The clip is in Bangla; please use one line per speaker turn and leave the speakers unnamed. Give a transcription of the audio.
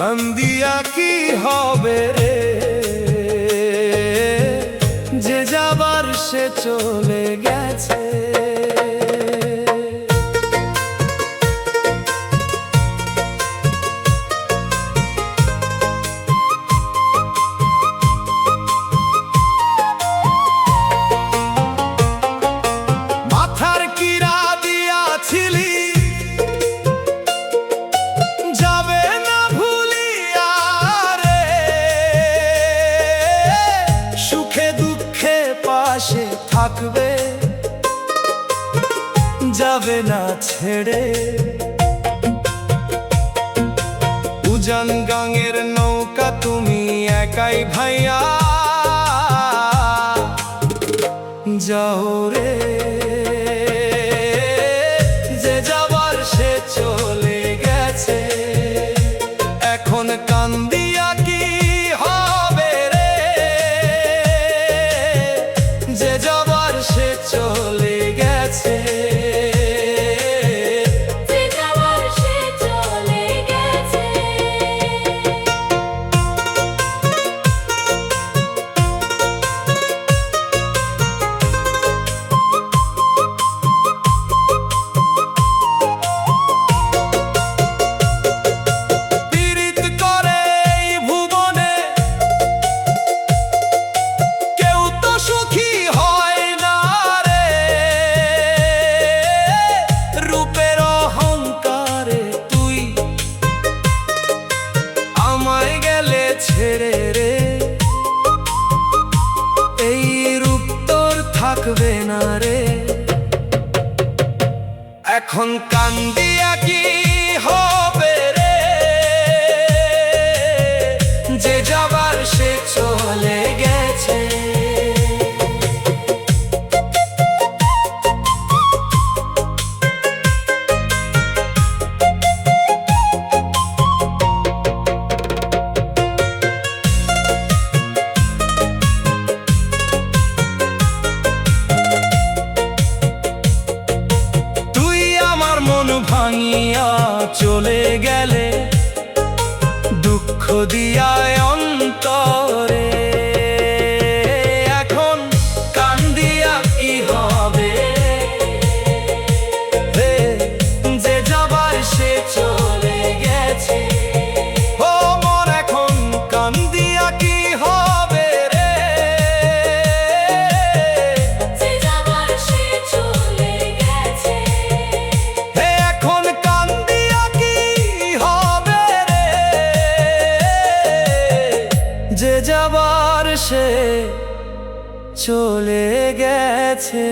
কান্দিয়া কি হবে রে, যে যাবার সে চলে গেছে। মাথার কিরা দিয়াছিলি যাবে না ভুলিয়া রে, সুখে দুঃখে পাশে থাকবে যাবে না ছেড়ে। উজান গাঙের নৌকা তুমি একাই ভাইয়া যাও রে, যে যাবার সে চলে গেছে। এখন কান্দিয়া কি হবে রে, যে যাবার সে চলে গেছে। ছেড়ে রে এই রূপ তোর থাকবে না রে। এখন কান্দিয়া কি হবে রে, যে যাবার সে চলে গেছে। ভাঙিয়া চলে গেলে দুঃখ দিয়া অন্তরে, এখন কান্দিয়া কি হবে রে, যে যাবার সে চলে গেছে। ও মন এখন কান্দিয়া কি হবে রে, যে যাবার সে চলে গেছে। যে যাবার সে চলে গেছে।